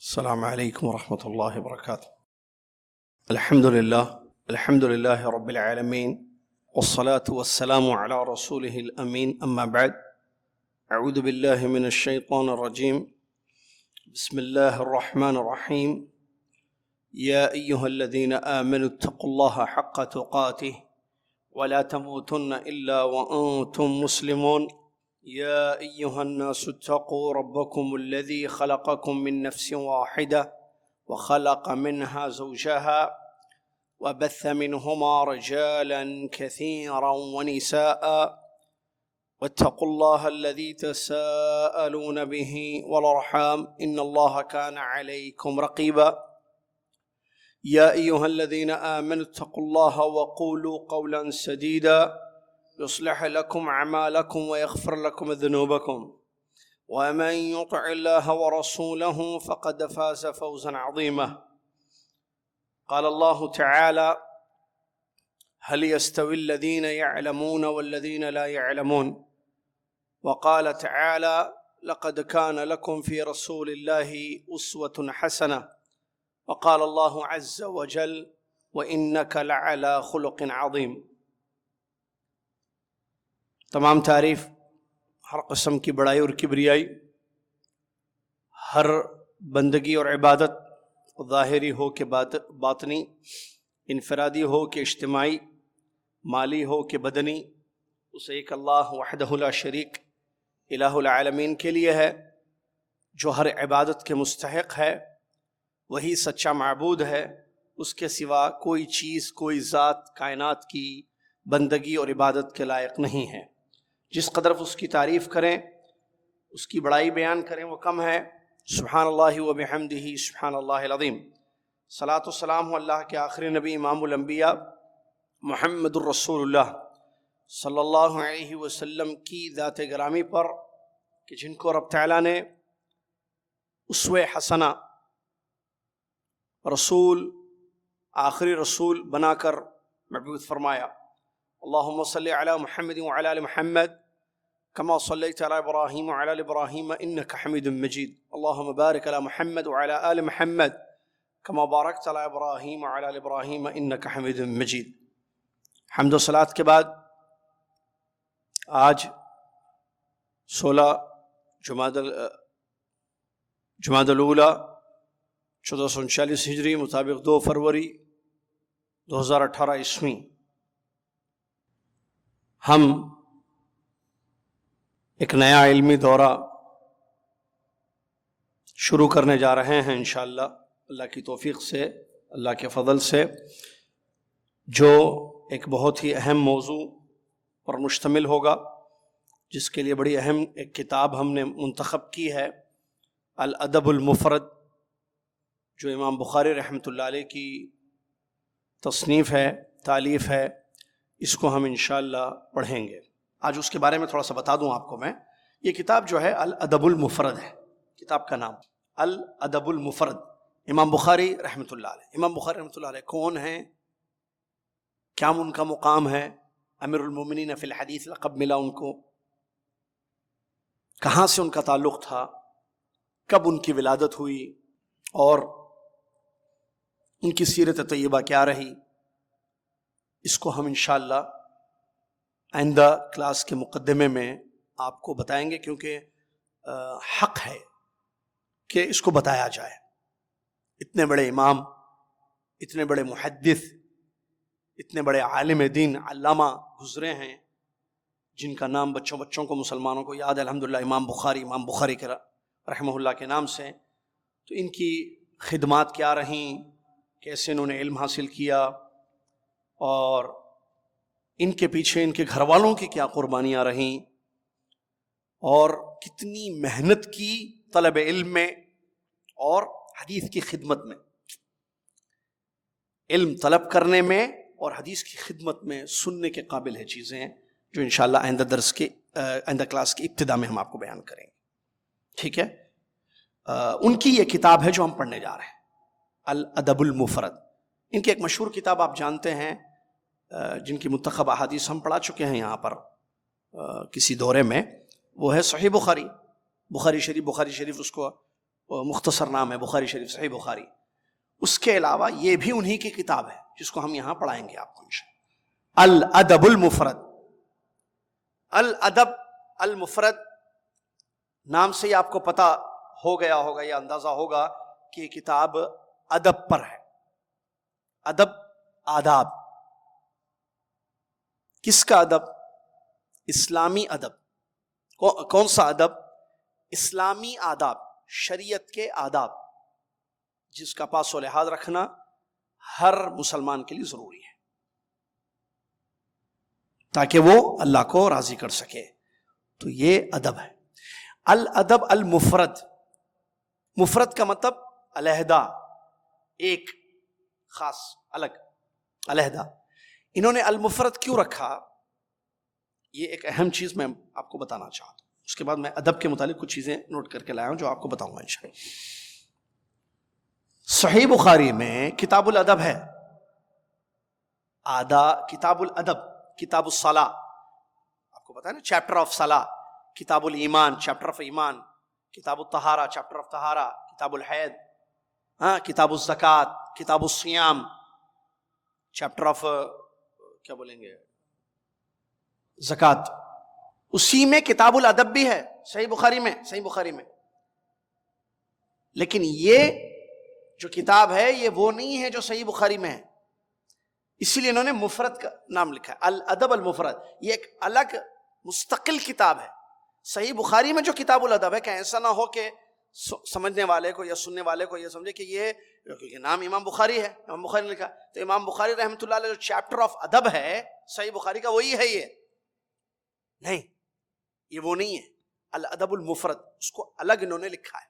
السلام عليكم ورحمة الله وبركاته. الحمد لله رب العالمين، والصلاة والسلام على رسوله الأمين. أما بعد، أعوذ بالله من الشيطان الرجيم. بسم الله الرحمن الرحيم. يا أيها الذين آمنوا اتقوا الله حق تقاته ولا تموتن إلا وأنتم مسلمون. يا أيها الناس اتقوا ربكم الذي خلقكم من نفس واحدة وخلق منها زوجها وبث منهما رجالا كثيرا ونساء واتقوا الله الذي تساءلون به والأرحام إن الله كان عليكم رقيبا. يا أيها الذين آمنوا اتقوا الله وقولوا قولا سديدا يصلح لكم أعمالكم ويغفر لكم ذنوبكم، ومن يطع الله ورسوله فقد فاز فوزا عظيما. قال الله تعالى: هل يستوي الذين يعلمون والذين لا يعلمون. وقال تعالى: لقد كان لكم في رسول الله أسوة حسنة. وقال الله عز وجل: وإنك لعلى خلق عظيم. تمام تعریف، ہر قسم کی بڑائی اور کبریائی، ہر بندگی اور عبادت، ظاہری ہو کہ باطنی، انفرادی ہو کہ اجتماعی، مالی ہو کہ بدنی، اس ایک اللہ وحدہ لا شریک الہ العالمین کے لیے ہے، جو ہر عبادت کے مستحق ہے، وہی سچا معبود ہے۔ اس کے سوا کوئی چیز، کوئی ذات کائنات کی بندگی اور عبادت کے لائق نہیں ہے۔ جس قدر اس کی تعریف کریں، اس کی بڑائی بیان کریں، وہ کم ہے۔ سبحان اللہ و بحمدہ سبحان اللہ العظیم۔ صلاۃ و سلام اللہ کے آخری نبی امام الانبیاء محمد الرسول اللہ صلی اللہ علیہ وسلم کی ذات گرامی پر، کہ جن کو رب تعالیٰ نے اسوہ حسنہ، رسول، آخری رسول بنا کر مبعوث فرمایا۔ اللہم صلی علی محمد وعلی آل محمد کما صلیت علی ابراہیم وعلی آل ابراہیم انک حمید مجید۔ اللہم بارک علی محمد وعلی آل محمد کما بارکت علی ابراہیم وعلی آل ابراہیم انک حمید مجید۔ حمد و صلاۃ کے بعد آج 16 جمادی الاولیٰ 1439 ہجری مطابق 2 فروری 2018 عیسوی، ہم ایک نیا علمی دورہ شروع کرنے جا رہے ہیں انشاءاللہ، اللہ کی توفیق سے، اللہ کے فضل سے، جو ایک بہت ہی اہم موضوع پر مشتمل ہوگا، جس کے لیے بڑی اہم ایک کتاب ہم نے منتخب کی ہے، الادب المفرد، جو امام بخاری رحمۃ اللہ علیہ کی تصنیف ہے، تالیف ہے۔ اس کو ہم انشاءاللہ پڑھیں گے۔ آج اس کے بارے میں تھوڑا سا بتا دوں آپ کو میں۔ یہ کتاب جو ہے الادب المفرد ہے، کتاب کا نام الادب المفرد، امام بخاری رحمۃ اللہ علیہ۔ امام بخاری رحمۃ اللہ علیہ کون ہیں؟ کیا ان کا مقام ہے؟ امیر المومنین فی الحدیث لقب ملا ان کو، کہاں سے ان کا تعلق تھا، کب ان کی ولادت ہوئی، اور ان کی سیرت طیبہ کیا رہی، اس کو ہم انشاءاللہ آئندہ کلاس کے مقدمے میں آپ کو بتائیں گے، کیونکہ حق ہے کہ اس کو بتایا جائے۔ اتنے بڑے امام، اتنے بڑے محدث، اتنے بڑے عالم دین، علامہ گزرے ہیں، جن کا نام بچوں کو، مسلمانوں کو یاد ہے الحمدللہ، امام بخاری کے رحمہ اللہ کے نام سے۔ تو ان کی خدمات کیا رہیں، کیسے انہوں نے علم حاصل کیا، اور ان کے پیچھے ان کے گھر والوں کی کیا قربانیاں رہیں، اور کتنی محنت کی طلب علم میں اور حدیث کی خدمت میں، علم طلب کرنے میں اور حدیث کی خدمت میں سننے کے قابل ہے چیزیں، جو انشاءاللہ آئندہ کلاس کی ابتدا میں ہم آپ کو بیان کریں گے۔ ٹھیک ہے؟ ان کی یہ کتاب ہے جو ہم پڑھنے جا رہے ہیں، الادب المفرد۔ ان کی ایک مشہور کتاب آپ جانتے ہیں، جن کی منتخب احادیث ہم پڑھا چکے ہیں یہاں پر کسی دورے میں، وہ ہے صحیح بخاری شریف۔ اس کو مختصر نام ہے بخاری شریف، صحیح بخاری. اس کے علاوہ یہ بھی انہی کی کتاب ہے جس کو ہم یہاں پڑھائیں گے آپ کو انشاءاللہ. الادب المفرد. الادب المفرد نام سے ہی آپ کو پتا ہو گیا ہوگا یا اندازہ ہوگا کہ یہ کتاب ادب پر ہے. ادب، آداب. کس کا ادب؟ اسلامی ادب. کون سا ادب؟ اسلامی آداب، شریعت کے آداب، جس کا پاس و لحاظ رکھنا ہر مسلمان کے لیے ضروری ہے تاکہ وہ اللہ کو راضی کر سکے. تو یہ ادب ہے. الادب المفرد. مفرد کا مطلب علیحدہ، ایک، خاص، الگ، علیحدہ. انہوں نے المفرد کیوں رکھا؟ یہ ایک اہم چیز میں آپ کو بتانا چاہتا ہوں. اس کے بعد میں ادب کے متعلق کچھ چیزیں نوٹ کر کے لایا ہوں جو آپ کو بتاؤں گا انشاءاللہ. صحیح بخاری میں کتاب الادب ہے. کتاب الادب، کتاب الصلاۃ، آپ کو پتا ہے نا، چیپٹر آف صلاۃ. کتاب الایمان، چیپٹر آف ایمان. کتاب الطہارہ، چیپٹر آف طہارہ. کتاب الحید، کتاب الزکوٰۃ. کتاب الصیام، چیپٹر آف کیا بولیں گے، زکوٰۃ. اسی میں کتاب الادب بھی ہے صحیح بخاری میں. صحیح بخاری میں. لیکن یہ جو کتاب ہے یہ وہ نہیں ہے جو صحیح بخاری میں ہے، اسی لیے انہوں نے مفرد کا نام لکھا ہے، الادب المفرد. یہ ایک الگ مستقل کتاب ہے. صحیح بخاری میں جو کتاب الادب ہے، کہ ایسا نہ ہو کہ سمجھنے والے کو یا سننے والے کو یہ سمجھے کہ یہ نام امام بخاری ہے، امام بخاری نے لکھا، تو امام بخاری رحمۃ اللہ علیہ جو چیپٹر آف ادب ہے صحیح بخاری کا وہی ہے. یہ نہیں، یہ وہ نہیں ہے. الادب المفرد، اس کو الگ انہوں نے لکھا ہے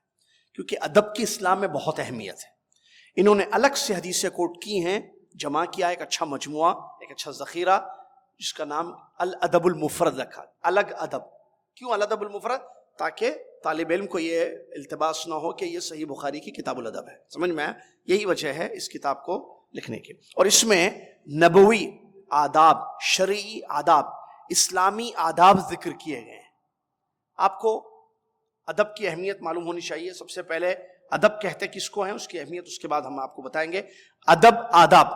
کیونکہ ادب کی اسلام میں بہت اہمیت ہے. انہوں نے الگ سے حدیثیں کوٹ کی ہیں، جمع کیا ایک اچھا مجموعہ، ایک اچھا ذخیرہ، جس کا نام الادب المفرد رکھا. الگ ادب. کیوں الادب المفرد؟ تاکہ طالب علم کو یہ التباس نہ ہو کہ یہ صحیح بخاری کی کتاب الادب ہے. سمجھ میں آیا؟ یہی وجہ ہے اس کتاب کو لکھنے کی. اور اس میں نبوی آداب، شرعی آداب، اسلامی آداب ذکر کیے گئے ہیں. آپ کو ادب کی اہمیت معلوم ہونی چاہیے. سب سے پہلے ادب کہتے کس کو ہیں، اس کی اہمیت اس کے بعد ہم آپ کو بتائیں گے. ادب، آداب،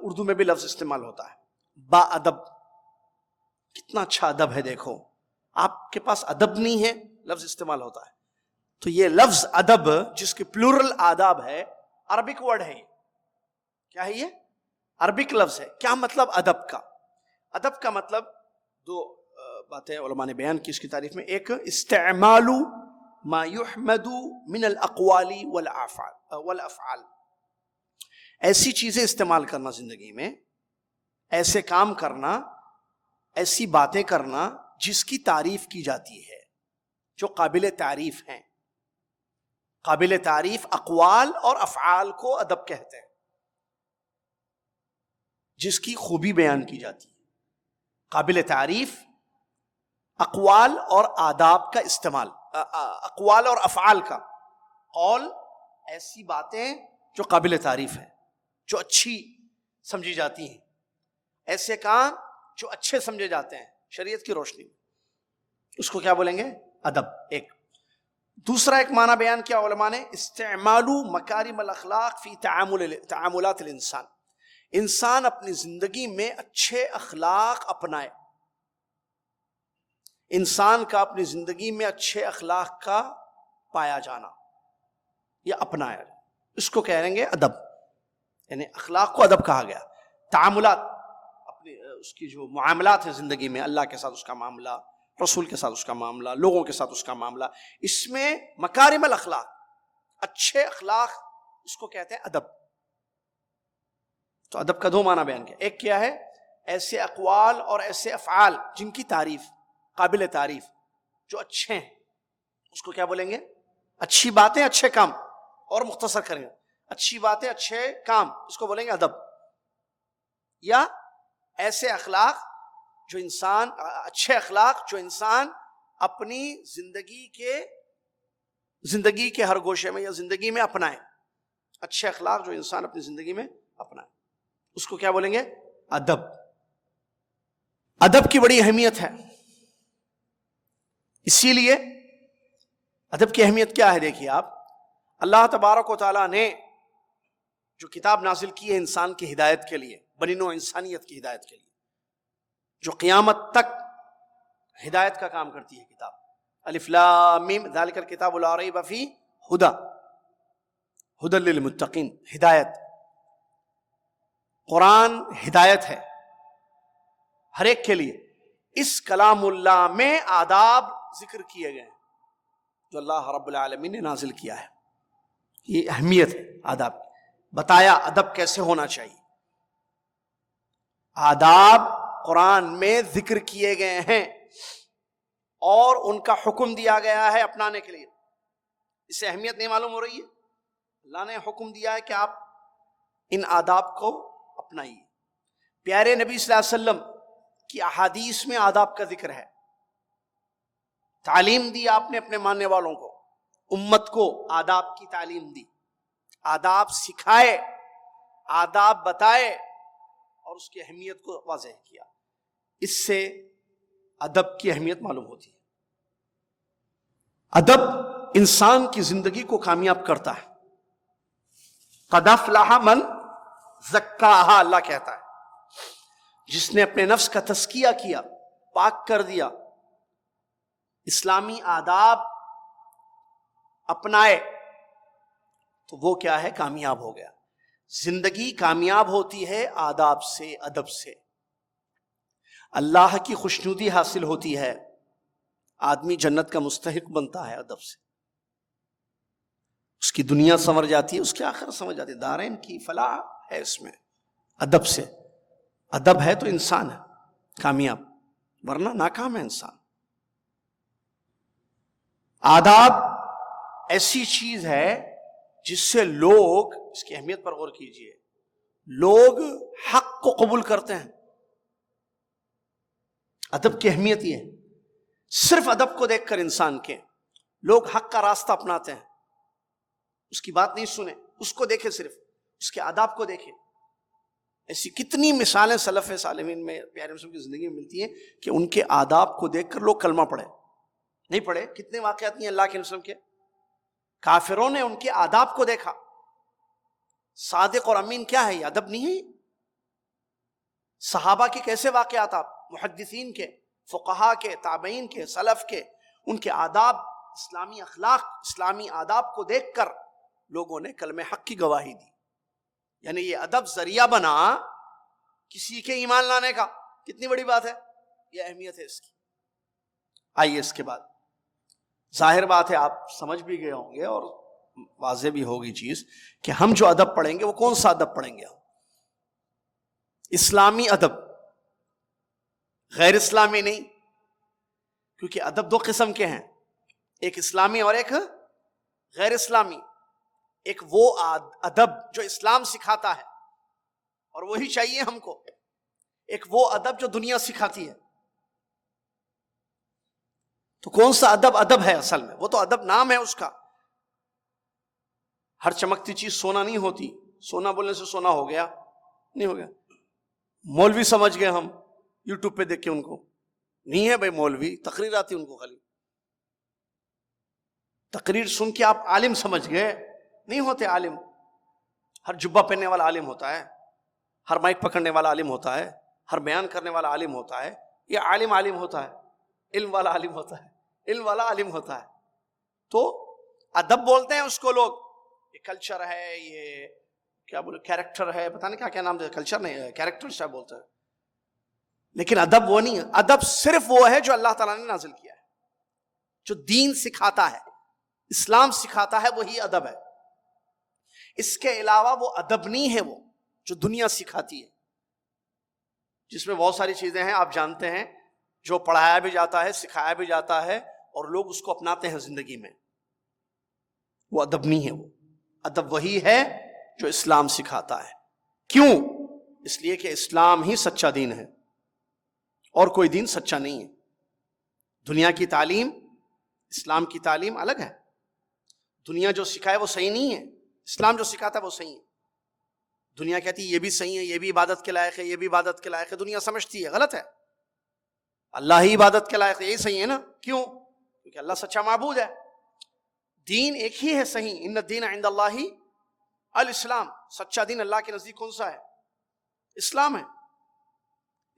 اردو میں بھی لفظ استعمال ہوتا ہے، با ادب. کتنا اچھا ادب ہے، دیکھو. آپ کے پاس ادب نہیں ہے، لفظ استعمال ہوتا ہے. تو یہ لفظ ادب، جس کے پلورل آداب ہے، عربک ورڈ ہے. یہ کیا ہے؟ یہ عربک لفظ ہے. کیا مطلب ادب کا؟ ادب کا مطلب دو باتیں علماء نے بیان کی اس کی تعریف میں. ایک، استعمال ما یحمد من الاقوال والافعال. ایسی چیزیں استعمال کرنا زندگی میں، ایسے کام کرنا، ایسی باتیں کرنا جس کی تعریف کی جاتی ہے، جو قابل تعریف ہیں. قابل تعریف اقوال اور افعال کو ادب کہتے ہیں، جس کی خوبی بیان کی جاتی ہے. قابل تعریف اقوال اور آداب کا استعمال، اقوال اور افعال کا. قول، ایسی باتیں جو قابل تعریف ہیں، جو اچھی سمجھی جاتی ہیں. ایسے کام جو اچھے سمجھے جاتے ہیں شریعت کی روشنی میں، اس کو کیا بولیں گے؟ ادب. ایک. دوسرا ایک معنی بیان کیا علماء نے، استعمال مکارم الاخلاق فی تعاملات الانسان. انسان اپنی زندگی میں اچھے اخلاق اپنائے. انسان کا اپنی زندگی میں اچھے اخلاق کا پایا جانا یا اپنایا جانا، اس کو کہیں گے ادب. یعنی اخلاق کو ادب کہا گیا. تعاملات، اپنی اس کی جو معاملات ہیں زندگی میں، اللہ کے ساتھ اس کا معاملہ، رسول کے ساتھ اس کا معاملہ، لوگوں کے ساتھ اس کا معاملہ، اس میں مکارم الاخلاق، اچھے اخلاق، اس کو کہتے ہیں ادب. تو ادب کا دو معنی بیان کیا. ایک کیا ہے؟ ایسے اقوال اور ایسے افعال جن کی تعریف، قابل تعریف، جو اچھے ہیں، اس کو کیا بولیں گے؟ اچھی باتیں، اچھے کام. اور مختصر کریں گے، اچھی باتیں، اچھے کام، اس کو بولیں گے ادب. یا ایسے اخلاق جو انسان، اچھے اخلاق جو انسان اپنی زندگی کے ہر گوشے میں یا زندگی میں اپنائے. اچھے اخلاق جو انسان اپنی زندگی میں اپنائے، اس کو کیا بولیں گے؟ ادب. ادب کی بڑی اہمیت ہے. اسی لیے ادب کی اہمیت کیا ہے؟ دیکھیے آپ، اللہ تبارک و تعالیٰ نے جو کتاب نازل کی ہے انسان کی ہدایت کے لیے، بنی نوع انسانیت کی ہدایت کے لیے، جو قیامت تک ہدایت کا کام کرتی ہے کتاب. الف لام میم ذالک الکتاب لا ریب فیہ ہدی للمتقین. ہدایت، قرآن ہدایت ہے ہر ایک کے لیے. اس کلام اللہ میں آداب ذکر کیے گئے ہیں جو اللہ رب العالمین نے نازل کیا ہے. یہ اہمیت ہے آداب کی. بتایا ادب کیسے ہونا چاہیے. آداب قرآن میں ذکر کیے گئے ہیں اور ان کا حکم دیا گیا ہے اپنانے کے لیے. اس سے اہمیت نہیں معلوم ہو رہی ہے؟ اللہ نے حکم دیا ہے کہ آپ ان آداب کو اپنائیے. پیارے نبی صلی اللہ علیہ وسلم کی احادیث میں آداب کا ذکر ہے. تعلیم دی آپ نے اپنے ماننے والوں کو، امت کو آداب کی تعلیم دی، آداب سکھائے، آداب بتائے اور اس کی اہمیت کو واضح کیا. اس سے ادب کی اہمیت معلوم ہوتی ہے. ادب انسان کی زندگی کو کامیاب کرتا ہے. قد افلح من زکاہا، اللہ کہتا ہے جس نے اپنے نفس کا تزکیہ کیا، پاک کر دیا، اسلامی آداب اپنائے، تو وہ کیا ہے؟ کامیاب ہو گیا. زندگی کامیاب ہوتی ہے آداب سے، ادب سے. اللہ کی خوشنودی حاصل ہوتی ہے، آدمی جنت کا مستحق بنتا ہے ادب سے. اس کی دنیا سنور جاتی ہے، اس کی آخرت سنور جاتی ہے. دارین کی فلاح ہے اس میں ادب سے. ادب ہے تو انسان ہے کامیاب، ورنہ ناکام ہے انسان. آداب ایسی چیز ہے جس سے لوگ، اس کی اہمیت پر غور کیجئے، لوگ حق کو قبول کرتے ہیں. ادب کی اہمیت یہ ہے. صرف ادب کو دیکھ کر انسان کے لوگ حق کا راستہ اپناتے ہیں. اس کی بات نہیں سنیں، اس کو دیکھیں، صرف اس کے آداب کو دیکھیں. ایسی کتنی مثالیں سلف صالحین میں، پیارے رسول کی زندگی میں ملتی ہیں کہ ان کے آداب کو دیکھ کر لوگ کلمہ پڑھے. نہیں پڑھے؟ کتنے واقعات نہیں اللہ کے رسول کے. کافروں نے ان کے آداب کو دیکھا. صادق اور امین کیا ہے؟ یہ ادب نہیں ہے؟ صحابہ کے کیسے واقعات، آپ محدثین کے، فقہا کے، تابعین کے، سلف کے، ان کے آداب، اسلامی اخلاق، اسلامی آداب کو دیکھ کر لوگوں نے کلمہ حق کی گواہی دی. یعنی یہ ادب ذریعہ بنا کسی کے ایمان لانے کا. کتنی بڑی بات ہے، یہ اہمیت ہے اس کی. آئیے اس کے بعد، ظاہر بات ہے آپ سمجھ بھی گئے ہوں گے اور واضح بھی ہوگی چیز کہ ہم جو ادب پڑھیں گے وہ کون سا ادب پڑھیں گے؟ ہم اسلامی ادب، غیر اسلامی نہیں. کیونکہ ادب دو قسم کے ہیں، ایک اسلامی اور ایک غیر اسلامی. ایک وہ ادب جو اسلام سکھاتا ہے اور وہی چاہیے ہم کو. ایک وہ ادب جو دنیا سکھاتی ہے. تو کون سا ادب ادب ہے اصل میں؟ وہ تو ادب نام ہے اس کا. ہر چمکتی چیز سونا نہیں ہوتی. سونا بولنے سے سونا ہو گیا نہیں ہو گیا. مولوی سمجھ گئے ہم یوٹیوب پہ دیکھ کے ان کو. نہیں ہے بھائی مولوی، تقریر آتی ان کو خالی. تقریر سن کے آپ عالم سمجھ گئے؟ نہیں ہوتے عالم. ہر جبہ پہننے والا عالم ہوتا ہے، ہر مائک پکڑنے والا عالم ہوتا ہے، ہر بیان کرنے والا عالم ہوتا ہے. یہ عالم ہوتا ہے، علم والا عالم ہوتا ہے، علم والا عالم ہوتا ہے. تو ادب بولتے ہیں اس کو لوگ. یہ کلچر ہے، یہ کیا بولے، کیریکٹر ہے، پتہ نہیں کیا نام دے. کلچر نہیں، کیریکٹر شاید بولتے ہیں. لیکن ادب وہ نہیں ہے. ادب صرف وہ ہے جو اللہ تعالیٰ نے نازل کیا ہے، جو دین سکھاتا ہے، اسلام سکھاتا ہے، وہی ادب ہے. اس کے علاوہ وہ ادب نہیں ہے، وہ جو دنیا سکھاتی ہے، جس میں بہت ساری چیزیں ہیں آپ جانتے ہیں، جو پڑھایا بھی جاتا ہے، سکھایا بھی جاتا ہے اور لوگ اس کو اپناتے ہیں زندگی میں. وہ ادب نہیں ہے. وہ ادب وہی ہے جو اسلام سکھاتا ہے. کیوں؟ اس لیے کہ اسلام ہی سچا دین ہے اور کوئی دین سچا نہیں ہے. دنیا کی تعلیم، اسلام کی تعلیم الگ ہے. دنیا جو سکھائے وہ صحیح نہیں ہے، اسلام جو سکھاتا ہے وہ صحیح ہے. دنیا کہتی ہے یہ بھی صحیح ہے، یہ بھی عبادت کے لائق ہے، یہ بھی عبادت کے لائق ہے. دنیا سمجھتی ہے غلط ہے. اللہ ہی عبادت کے لائق ہے، یہی صحیح ہے نا. کیوں؟ کیونکہ اللہ سچا معبود ہے. دین ایک ہی ہے صحیح، ان الدین عند اللہ الاسلام، سچا دین اللہ کے نزدیک کون سا ہے؟ اسلام ہے،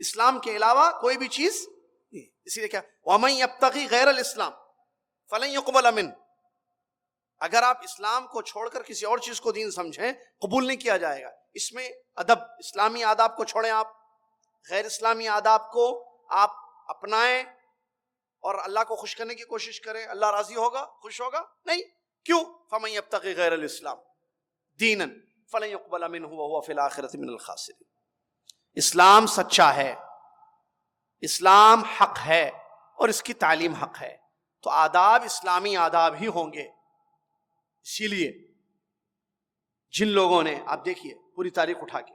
اسلام کے علاوہ کوئی بھی چیز نہیں۔ اسی لیے کیا وَمَن يَبْتَغِي غَيْرَ الْإِسْلَامِ فَلَن يُقْبَلَ مِنْهُ، اگر آپ اسلام کو چھوڑ کر کسی اور چیز کو دین سمجھیں قبول نہیں کیا جائے گا۔ اس میں ادب، اسلامی آداب کو چھوڑیں، آپ غیر اسلامی آداب کو آپ اپنائیں اور اللہ کو خوش کرنے کی کوشش کریں، اللہ راضی ہوگا، خوش ہوگا؟ نہیں۔ کیوں؟ فَمَن يَبْتَغِي غَيْرَ الْإِسْلَامِ دِينًا فَلَن يُقْبَلَ مِنْهُ وَهُوَ فِي الْآخِرَةِ مِنَ الْخَاسِرِينَ۔ اسلام سچا ہے، اسلام حق ہے اور اس کی تعلیم حق ہے، تو آداب اسلامی آداب ہی ہوں گے۔ اسی لیے جن لوگوں نے، آپ دیکھیے پوری تاریخ اٹھا کے،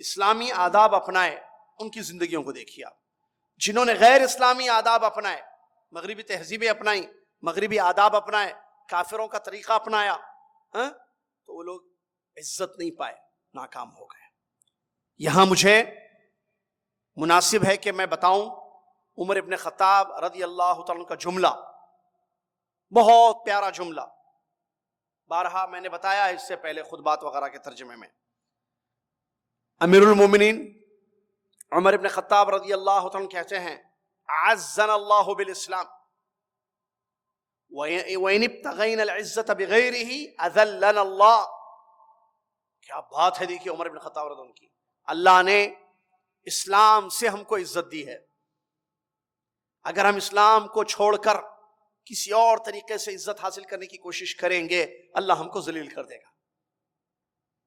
اسلامی آداب اپنائے ان کی زندگیوں کو دیکھیے آپ۔ جنہوں نے غیر اسلامی آداب اپنائے، مغربی تہذیبیں اپنائیں، مغربی آداب اپنائے، کافروں کا طریقہ اپنایا، تو وہ لوگ عزت نہیں پائے، ناکام ہو گئے۔ یہاں مجھے مناسب ہے کہ میں بتاؤں عمر ابن خطاب رضی اللہ تعالیٰ عنہ کا جملہ، بہت پیارا جملہ، بارہا میں نے بتایا اس سے پہلے خطبات وغیرہ کے ترجمے میں۔ امیر المومنین عمر ابن خطاب رضی اللہ تعالیٰ عنہ کہتے ہیں اعزنا اللہ بالاسلام وَإِنِ ابْتَغَيْنَا الْعِزَّةَ بِغَيْرِهِ أَذَلَّنَا اللَّهُ۔ کیا بات ہے، دیکھیے عمر ابن خطاب رضی اللہ عنہ کی، اللہ نے اسلام سے ہم کو عزت دی ہے، اگر ہم اسلام کو چھوڑ کر کسی اور طریقے سے عزت حاصل کرنے کی کوشش کریں گے اللہ ہم کو ذلیل کر دے گا۔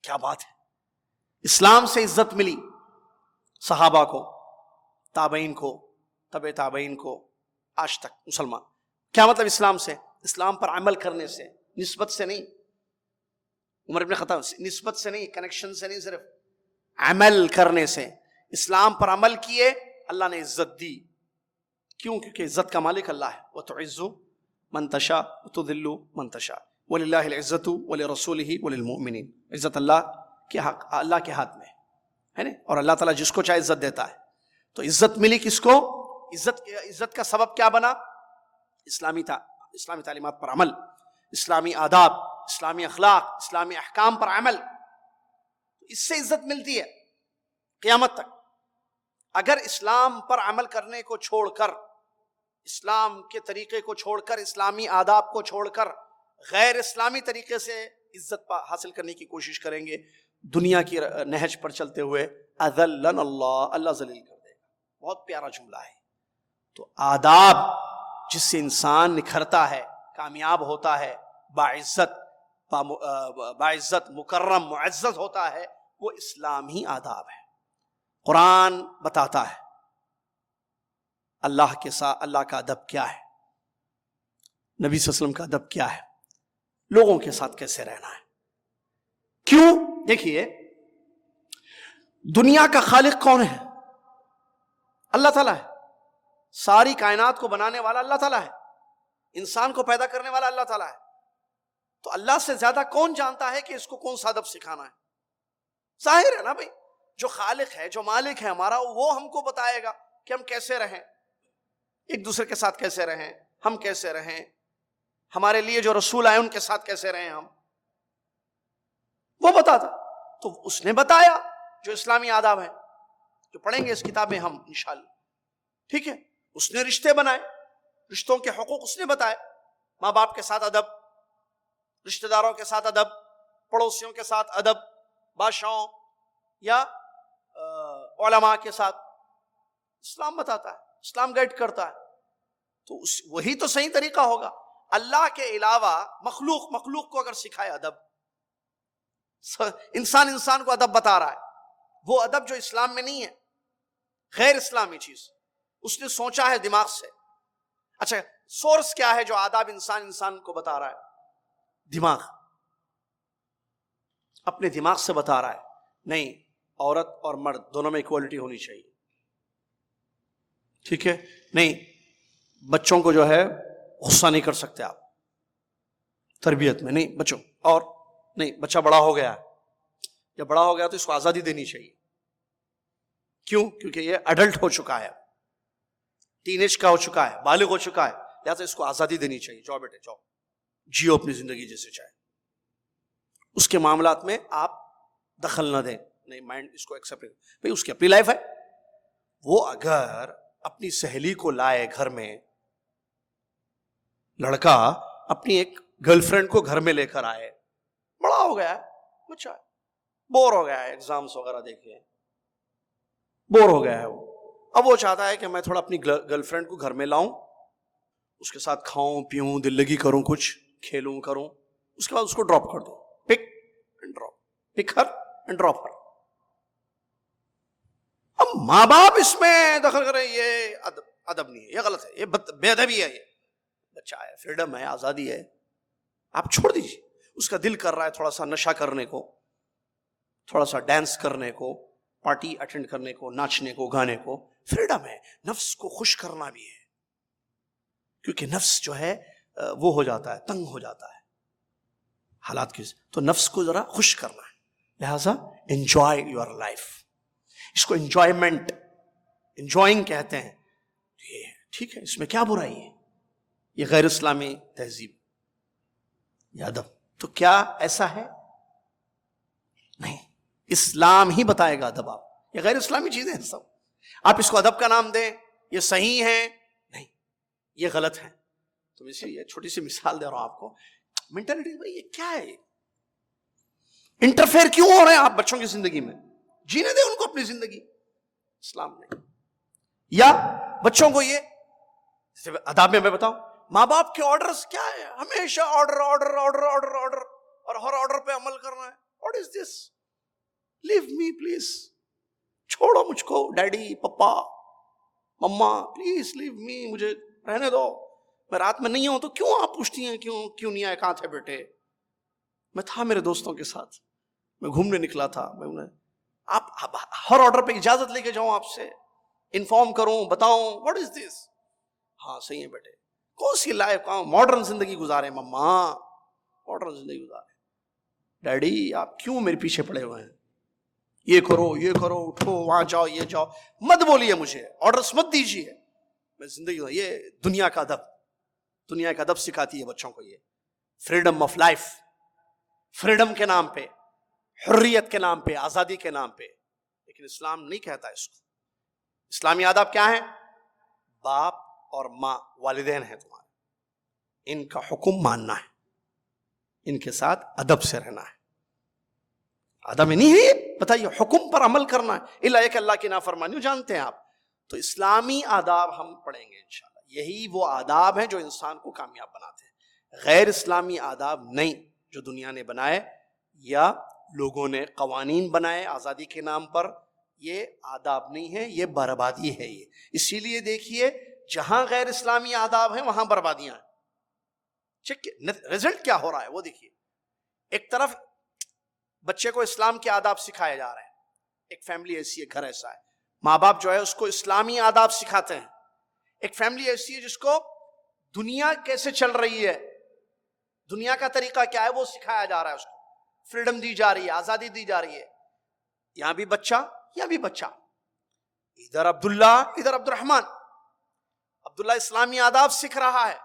کیا بات ہے، اسلام سے عزت ملی صحابہ کو، تابعین کو، تبع تابعین کو، آج تک مسلمان۔ کیا مطلب اسلام سے؟ اسلام پر عمل کرنے سے، نسبت سے نہیں۔ عمر ابن خطاب نسبت سے نہیں، کنیکشن سے نہیں، صرف عمل کرنے سے۔ اسلام پر عمل کیے، اللہ نے عزت دی۔ کیوں؟ کیونکہ عزت کا مالک اللہ ہے۔ وَتُعِزُّ مَن تَشَاءُ وَتُذِلُّ مَن تَشَاءُ وَلِلَّهِ الْعِزَّةُ وَلِرَسُولِهِ وَلِلْمُؤْمِنِينَ۔ عزت اللہ کے ہاتھ میں ہے نا، اور اللہ تعالیٰ جس کو چاہے عزت دیتا ہے۔ تو عزت ملی کس کو؟ عزت کا سبب کیا بنا؟ اسلامی تعلیمات پر عمل، اسلامی آداب، اسلامی اخلاق، اسلامی احکام پر عمل، اس سے عزت ملتی ہے قیامت تک۔ اگر اسلام پر عمل کرنے کو چھوڑ کر، اسلام کے طریقے کو چھوڑ کر، اسلامی آداب کو چھوڑ کر غیر اسلامی طریقے سے عزت حاصل کرنے کی کوشش کریں گے، دنیا کی نہج پر چلتے ہوئے اذلن اللہ، اللہ ذلیل کر دے گا۔ بہت پیارا جملہ ہے۔ تو آداب جس سے انسان نکھرتا ہے، کامیاب ہوتا ہے، باعزت مکرم معزز ہوتا ہے، وہ اسلامی آداب ہے۔ قرآن بتاتا ہے اللہ کے ساتھ اللہ کا ادب کیا ہے، نبی صلی اللہ علیہ وسلم کا ادب کیا ہے، لوگوں کے ساتھ کیسے رہنا ہے۔ کیوں؟ دیکھیے دنیا کا خالق کون ہے؟ اللہ تعالیٰ ہے۔ ساری کائنات کو بنانے والا اللہ تعالیٰ ہے، انسان کو پیدا کرنے والا اللہ تعالیٰ ہے۔ تو اللہ سے زیادہ کون جانتا ہے کہ اس کو کون سا ادب سکھانا ہے؟ ظاہر ہے نا بھائی، جو خالق ہے، جو مالک ہے ہمارا، وہ ہم کو بتائے گا کہ ہم کیسے رہیں، ایک دوسرے کے ساتھ کیسے رہیں، ہم کیسے رہیں، ہمارے لیے جو رسول آئے ان کے ساتھ کیسے رہیں ہم، وہ بتاتا۔ تو اس نے بتایا جو اسلامی آداب ہیں، جو پڑھیں گے اس کتاب میں ہم انشاءاللہ، ٹھیک ہے۔ اس نے رشتے بنائے، رشتوں کے حقوق اس نے بتائے، ماں باپ کے ساتھ ادب، رشتہ داروں کے ساتھ ادب، پڑوسیوں کے ساتھ ادب، بادشاہوں یا علماء کے ساتھ، اسلام بتاتا ہے، اسلام گائیڈ کرتا ہے۔ تو وہی تو صحیح طریقہ ہوگا۔ اللہ کے علاوہ مخلوق کو اگر سکھائے ادب، انسان کو ادب بتا رہا ہے، وہ ادب جو اسلام میں نہیں ہے، غیر اسلامی چیز، اس نے سوچا ہے دماغ سے۔ اچھا، سورس کیا ہے جو آداب انسان کو بتا رہا ہے؟ دماغ، اپنے دماغ سے بتا رہا ہے۔ نہیں، عورت اور مرد دونوں میں ایکوالٹی ہونی چاہیے، ٹھیک ہے۔ نہیں، بچوں کو جو ہے غصہ نہیں کر سکتے آپ تربیت میں، نہیں بچوں، اور نہیں بچہ بڑا ہو گیا ہے، جب بڑا ہو گیا تو اس کو آزادی دینی چاہیے۔ کیوں؟ کیونکہ یہ ایڈلٹ ہو چکا ہے، ٹین ایج کا ہو چکا ہے، بالغ ہو چکا ہے، لہٰذا اس کو آزادی دینی چاہیے۔ جاؤ بیٹے جاؤ، جیو اپنی زندگی جیسے چاہے، اس کے معاملات میں آپ دخل نہ دیں. نہیں، مائنڈ اس کو ایکسپٹ کرے، بھائی اس کی اپنی لائف ہے. وہ اگر اپنی سہیلی کو لائے گھر میں، لڑکا اپنی ایک گرل فرینڈ کو گھر میں لے کر آئے، بڑا ہو گیا ہے، بچہ بور ہو گیا ہے، ایگزامس وغیرہ دیکھے، بور ہو گیا ہے وہ. اب وہ چاہتا ہے کہ میں تھوڑا اپنی گرل فرینڈ کو گھر میں لاؤں، اس کے ساتھ کھاؤں پیوں، دل لگی کروں، کچھ کھیلوں کروں، اس کے بعد اس کو ڈراپ کر دوں. Pick and drop, pick her and drop her. اب ماں باپ اس میں دخل کریں، یہ ادب نہیں ہے، یہ غلط ہے، یہ بے ادبی ہے. یہ بچہ ہے، فریڈم ہے، آزادی ہے، آپ چھوڑ دیجیے. اس کا دل کر رہا ہے تھوڑا سا نشہ کرنے کو، تھوڑا سا ڈانس کرنے کو، پارٹی اٹینڈ کرنے کو، ناچنے کو، گانے کو، فریڈم ہے. نفس کو خوش کرنا بھی ہے، کیونکہ نفس جو ہے وہ ہو جاتا ہے، تنگ ہو جاتا ہے حالات کی، تو نفس کو ذرا خوش کرنا ہے. لہذا انجوائے یور لائف. اس کو انجوائمنٹ، انجوائنگ کہتے ہیں. یہ ٹھیک ہے، اس میں کیا برائی ہے؟ یہ غیر اسلامی تہذیب، یہ ادب. تو کیا ایسا ہے؟ نہیں، اسلام ہی بتائے گا ادب. آپ یہ غیر اسلامی چیزیں ہیں سب، آپ اس کو ادب کا نام دیں، یہ صحیح ہے، نہیں، یہ غلط ہے. تو اسی لیے چھوٹی سی مثال دے رہا ہوں آپ کو. مینٹلٹی بھائی یہ کیا ہے؟ انٹرفیئر کیوں ہو رہے ہیں آپ بچوں کی زندگی میں؟ جینے دیں ان کو اپنی زندگی. اسلام نہیں. یا بچوں کو یہ آداب میں بتاؤں، ماں باپ کے آرڈرز کیا ہے؟ ہمیشہ order order order order order, اور ہر آرڈر پہ عمل کرنا ہے. What is this? Leave me please, چھوڑو مجھ کو، daddy, papa, mama, please leave می، مجھے رہنے دو. میں رات میں نہیں ہوں تو کیوں آپ پوچھتی ہیں کیوں نہیں آئے؟ کہاں تھے بیٹے؟ میں تھا میرے دوستوں کے ساتھ، میں گھومنے نکلا تھا. آپ ہر آرڈر پہ اجازت لے کے جاؤں، آپ سے انفارم کروں، بتاؤں؟ واٹ از دس؟ ہاں صحیح ہے بیٹے. کون سی لائف، ماڈرن زندگی گزارے مما، ماڈرن زندگی گزارے. ڈیڈی آپ کیوں میرے پیچھے پڑے ہوئے ہیں؟ یہ کرو، یہ کرو، اٹھو، وہاں جاؤ، یہ جاؤ. مت بولیے مجھے، آرڈرز مت دیجیے. میں زندگی، یہ دنیا کا ادب، دنیا کا ادب سکھاتی ہے بچوں کو. یہ فریڈم آف لائف، فریڈم کے نام پہ، حریت کے نام پہ، آزادی کے نام پہ. لیکن اسلام نہیں کہتا اس کو. اسلامی آداب کیا ہیں؟ باپ اور ماں، والدین ہیں تمہارے، ان کا حکم ماننا ہے، ان کے ساتھ ادب سے رہنا ہے. ادب نہیں ہے یہ، بتائیے، حکم پر عمل کرنا ہے، الا کہ اللہ کی نافرمانی جانتے ہیں آپ. تو اسلامی آداب ہم پڑھیں گے انشاءاللہ. یہی وہ آداب ہیں جو انسان کو کامیاب بناتے ہیں. غیر اسلامی آداب نہیں جو دنیا نے بنائے یا لوگوں نے قوانین بنائے آزادی کے نام پر. یہ آداب نہیں ہے، یہ بربادی ہے. یہ اسی لیے دیکھیے، جہاں غیر اسلامی آداب ہیں وہاں بربادیاں ہیں. رزلٹ کیا ہو رہا ہے وہ دیکھیے. ایک طرف بچے کو اسلام کے آداب سکھائے جا رہے ہیں، ایک فیملی ایسی ہے، گھر ایسا ہے، ماں باپ جو ہے اس کو اسلامی آداب سکھاتے ہیں. ایک فیملی ایسی ہے جس کو دنیا کیسے چل رہی ہے، دنیا کا طریقہ کیا ہے وہ سکھایا جا رہا ہے. اس کو فریڈم دی جا رہی ہے، آزادی دی جا رہی ہے. یہاں بھی بچہ، یہاں بھی بچہ، ادھر عبداللہ، ادھر عبد الرحمن. عبداللہ اسلامی آداب سیکھ رہا ہے،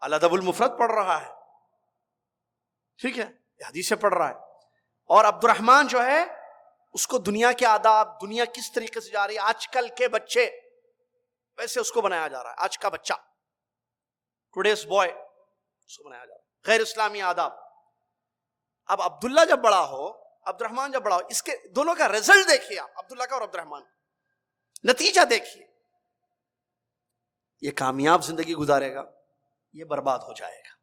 الادب المفرد پڑھ رہا ہے، ٹھیک ہے، حدیثیں پڑھ رہا ہے. اور عبد الرحمن جو ہے اس کو دنیا کے آداب، دنیا کس طریقے سے جا رہی ہے، آج کل کے بچے ویسے اس کو بنایا جا رہا ہے. آج کا بچہ، ٹوڈیز بوائے، اس کو بنایا جا رہا ہے غیر اسلامی آداب. اب عبداللہ جب بڑا ہو، عبد الرحمن جب بڑا ہو، اس کے دونوں کا رزلٹ دیکھیے آپ، عبداللہ کا اور عبد الرحمن، نتیجہ دیکھیے. یہ کامیاب زندگی گزارے گا، یہ برباد ہو جائے گا.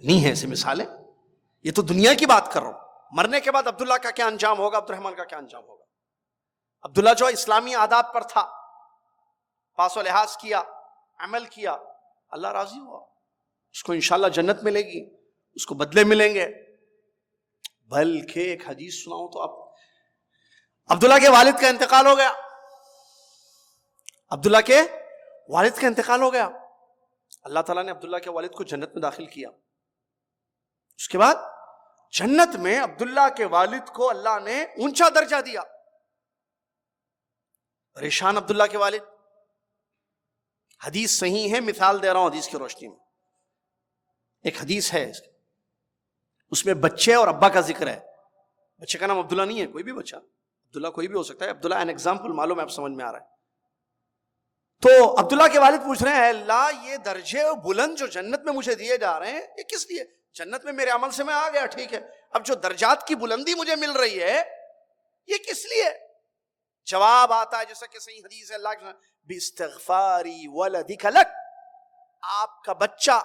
نہیں ہے ایسی مثالیں. یہ تو دنیا کی بات کر رہا ہوں. مرنے کے بعد عبداللہ کا کیا انجام ہوگا، عبد الرحمن کا کیا انجام ہوگا. عبداللہ جو اسلامی آداب پر تھا، پاس و لحاظ کیا، عمل کیا، اللہ راضی ہوا، اس کو انشاءاللہ جنت ملے گی، اس کو بدلے ملیں گے. بلکہ ایک حدیث سناؤں تو آپ، عبداللہ کے والد کا انتقال ہو گیا، عبداللہ کے والد کا انتقال ہو گیا. اللہ تعالیٰ نے عبداللہ کے والد کو جنت میں داخل کیا. اس کے بعد جنت میں عبداللہ کے والد کو اللہ نے اونچا درجہ دیا. پریشان عبداللہ کے والد، حدیث صحیح ہے، مثال دے رہا ہوں حدیث کی روشنی میں. ایک حدیث ہے اس میں بچے اور ابا کا ذکر ہے. بچے کا نام عبداللہ نہیں ہے، کوئی بھی بچہ، عبداللہ کوئی بھی ہو سکتا ہے. عبداللہ این ایگزامپل، معلوم ہے آپ سمجھ میں آ رہا ہے. تو عبداللہ کے والد پوچھ رہے ہیں، اے اللہ یہ درجے بلند جو جنت میں مجھے دیے جا رہے ہیں یہ کس لیے؟ جنت میں میرے عمل سے میں آ گیا، ٹھیک ہے، اب جو درجات کی بلندی مجھے مل رہی ہے یہ کس لیے؟ جواب آتا ہے جیسا کہ صحیح حدیث ہے، اللہ باستغفاری ولدک لک، آپ کا بچہ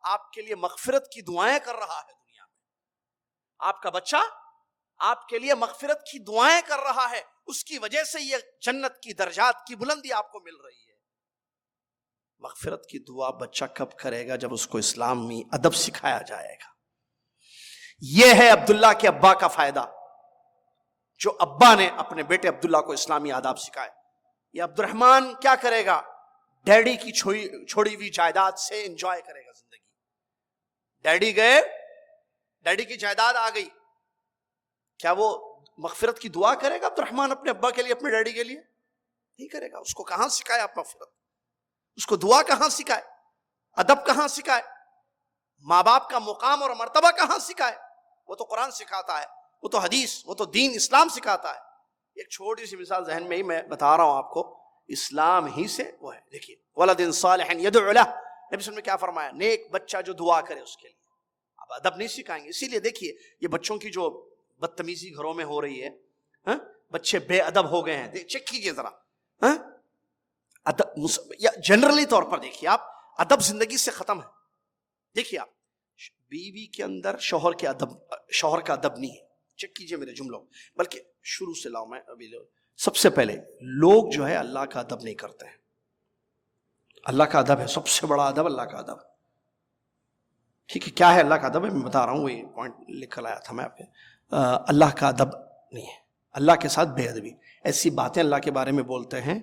آپ کے لیے مغفرت کی دعائیں کر رہا ہے دنیا میں. آپ کا بچہ آپ کے لیے مغفرت کی دعائیں کر رہا ہے، اس کی وجہ سے یہ جنت کی درجات کی بلندی آپ کو مل رہی ہے. مغفرت کی دعا بچہ کب کرے گا؟ جب اس کو اسلامی ادب سکھایا جائے گا. یہ ہے عبداللہ کے ابا کا فائدہ، جو ابا نے اپنے بیٹے عبداللہ کو اسلامی آداب سکھائے. یہ عبد الرحمن کیا کرے گا؟ ڈیڈی کی چھوڑی ہوئی جائیداد سے انجوائے کرے گا زندگی. ڈیڈی گئے، ڈیڈی کی جائیداد آ گئی، کیا وہ مغفرت کی دعا کرے گا عبد الرحمن اپنے ابا کے لیے، اپنے ڈیڈی کے لیے؟ نہیں کرے گا. اس کو کہاں سکھائے آپ مغفرت؟ اس کو دعا کہاں سکھائے؟ ادب کہاں سکھائے؟ ماں باپ کا مقام اور مرتبہ کہاں سکھائے؟ وہ تو قرآن سکھاتا ہے، وہ تو حدیث، وہ تو دین اسلام سکھاتا ہے. ایک چھوٹی سی مثال ذہن میں ہی میں بتا رہا ہوں آپ کو، اسلام ہی سے وہ ہے. دیکھیے ولد صالح یدعو لہ، نبی صلی اللہ علیہ وسلم نے کیا فرمایا؟ نیک بچہ جو دعا کرے اس کے لیے. اب ادب نہیں سکھائیں گے. اسی لیے دیکھیے یہ بچوں کی جو بدتمیزی گھروں میں ہو رہی ہے، بچے بے ادب ہو گئے ہیں، چیک کیجئے ذرا. ادب یا جنرلی طور پر دیکھیے آپ، ادب زندگی سے ختم ہے. دیکھیے آپ، بیوی کے اندر شوہر کا ادب نہیں ہے. چیک کیجئے میرے جملوں، بلکہ شروع سے لاؤ میں ابھی. سب سے پہلے لوگ جو ہے اللہ کا ادب نہیں کرتے ہیں. اللہ کا ادب ہے سب سے بڑا ادب، اللہ کا ادب. ٹھیک ہے، کیا ہے اللہ کا ادب ہے میں بتا رہا ہوں، وہی پوائنٹ لکھ کر آیا تھا میں آپ کے. اللہ کا ادب نہیں ہے، اللہ کے ساتھ بے ادبی. ایسی باتیں اللہ کے بارے میں بولتے ہیں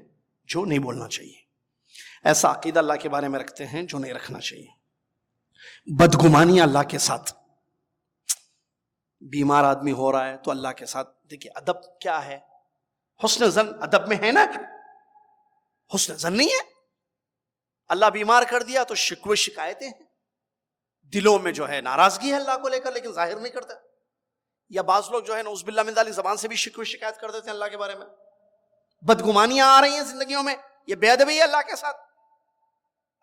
جو نہیں بولنا چاہیے. ایسا عقیدہ اللہ کے بارے میں رکھتے ہیں جو نہیں رکھنا چاہیے. بدگمانیاں اللہ کے ساتھ. بیمار آدمی ہو رہا ہے تو اللہ کے ساتھ. دیکھیے ادب کیا ہے؟ حسن ظن ادب میں ہے نا. حسن ظن نہیں ہے. اللہ بیمار کر دیا تو شکوے شکایتیں ہیں، دلوں میں جو ہے ناراضگی ہے اللہ کو لے کر، لیکن ظاہر نہیں کرتا. یا بعض لوگ جو ہے نعوذ باللہ من ذالک زبان سے بھی شکوے شکایت کر دیتے ہیں اللہ کے بارے میں. بدگمانیاں آ رہی ہیں زندگیوں میں، یہ بے ادبی ہے اللہ کے ساتھ.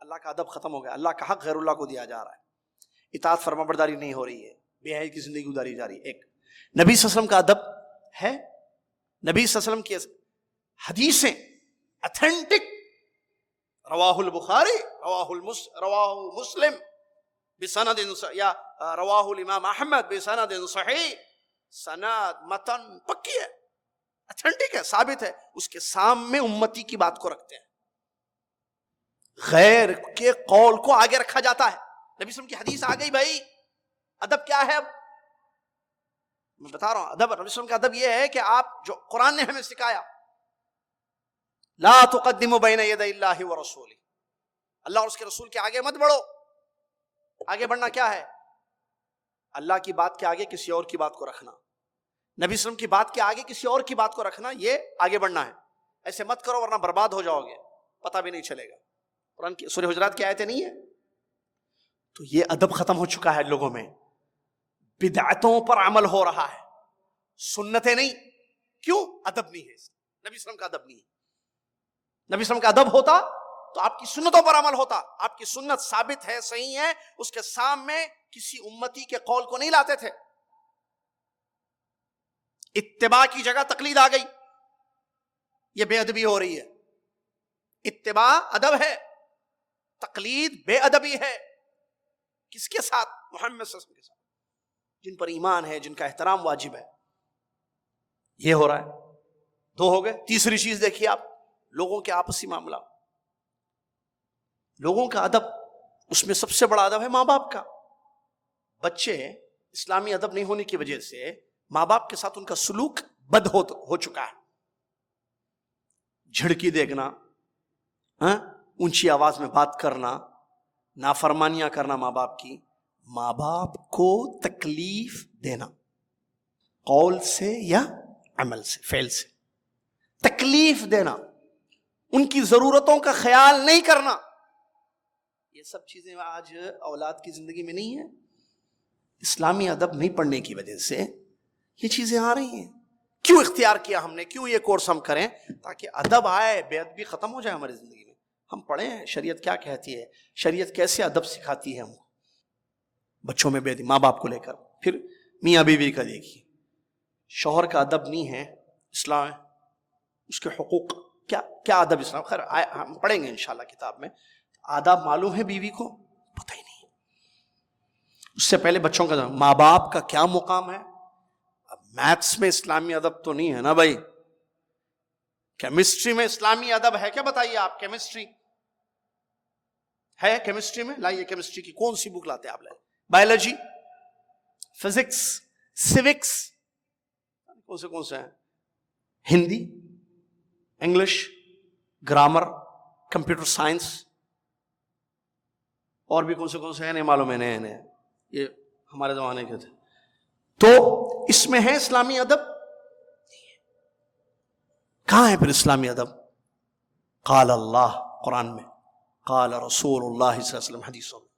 اللہ کا ادب ختم ہو گیا. اللہ کا حق غیر اللہ کو دیا جا رہا ہے. اطاعت فرما برداری نہیں ہو رہی ہے، بے حیائی کی زندگی گزاری جا رہی ہے. ایک نبی صلی اللہ علیہ وسلم کا ادب ہے. نبی صلی اللہ علیہ وسلم کی حدیثیں اتھینٹک، رواہ البخاری، رواہ مسلم بسند یا رواہ الامام احمد بسند صحیح، سند متن پکی ہے، اتھینٹک ہے، ثابت ہے. اس کے سامنے امتی کی بات کو رکھتے ہیں، غیر کے قول کو آگے رکھا جاتا ہے. نبی صلی اللہ علیہ وسلم کی حدیث آ گئی بھائی. ادب کیا ہے؟ اب میں بتا رہا ہوں ادب. نبی صلی اللہ علیہ وسلم کا ادب یہ ہے کہ آپ جو قرآن نے ہمیں سکھایا، لا تقدموا بین یدی اللہ ورسولہ، اللہ اور اس کے رسول کے آگے مت بڑھو. آگے بڑھنا کیا ہے؟ اللہ کی بات کے آگے کسی اور کی بات کو رکھنا، نبی صلی اللہ علیہ وسلم کی بات کے آگے کسی اور کی بات کو رکھنا، یہ آگے بڑھنا ہے. ایسے مت کرو ورنہ برباد ہو جاؤ گے، پتہ بھی نہیں چلے گا. قرآن کی سورہ حجرات کی آیتیں نہیں ہے. تو یہ ادب ختم ہو چکا ہے لوگوں میں. بدعتوں پر عمل ہو رہا ہے، سنتیں نہیں. کیوں؟ ادب نہیں ہے. نبی صلی اللہ علیہ وسلم کا ادب نہیں ہے. نبی صلی اللہ علیہ وسلم کا ادب ہوتا تو آپ کی سنتوں پر عمل ہوتا. آپ کی سنت ثابت ہے، صحیح ہے، اس کے سامنے کسی امتی کے قول کو نہیں لاتے تھے. اتباع کی جگہ تقلید آ گئی، یہ بے ادبی ہو رہی ہے. اتباع ادب ہے، تقلید بے ادبی ہے. کس کے ساتھ؟ محمد صلی اللہ علیہ وسلم کے ساتھ، جن پر ایمان ہے، جن کا احترام واجب ہے. یہ ہو رہا ہے. دو ہو گئے. تیسری چیز دیکھیے آپ، لوگوں کے آپسی معاملہ. لوگوں کا ادب، اس میں سب سے بڑا ادب ہے ماں باپ کا. بچے اسلامی ادب نہیں ہونے کی وجہ سے ماں باپ کے ساتھ ان کا سلوک بد ہو چکا ہے. جھڑکی دیکھنا، اونچی آواز میں بات کرنا، نافرمانیاں کرنا ماں باپ کی، ماں باپ کو تکلیف دینا قول سے یا عمل سے، فعل سے تکلیف دینا، ان کی ضرورتوں کا خیال نہیں کرنا. یہ سب چیزیں آج اولاد کی زندگی میں نہیں ہیں. اسلامی ادب نہیں پڑھنے کی وجہ سے یہ چیزیں آ رہی ہیں. کیوں اختیار کیا ہم نے, کیوں یہ کورس ہم کریں؟ تاکہ ادب آئے, بے ادبی ختم ہو جائے ہماری زندگی میں. ہم پڑھیں شریعت کیا کہتی ہے, شریعت کیسے ادب سکھاتی ہے ہم کو. بچوں میں بے ادبی, ماں باپ کو لے کر. پھر میاں بیوی کا دیکھیے, شوہر کا ادب نہیں ہے اسلام ہے, اس کے حقوق کیا کیا ادب اسلام. خیر ہم پڑھیں گے انشاءاللہ کتاب میں. آداب معلوم ہے بیوی کو, پتہ ہی نہیں. اس سے پہلے بچوں کا ماں باپ کا کیا مقام ہے. اب میتھس میں اسلامی ادب تو نہیں ہے نا بھائی, کیمسٹری میں اسلامی ادب ہے کیا؟ بتائیے آپ, کیمسٹری ہے؟ کیمسٹری میں لائیے, کیمسٹری کی کون سی بک لاتے ہیں آپ؟ لائیے بایولوجی, فزکس, سیوکس, کون سے ہیں, Hindi, English, grammar, computer science, اور بھی کون سے ہیں نہیں معلوم ہے, نئے یہ ہمارے زمانے کے تھے. تو اس میں ہے اسلامی ادب؟ کہاں ہے پھر اسلامی ادب؟ قال اللہ قرآن میں, قال رسول اللہ صلی اللہ علیہ وسلم حدیثوں میں.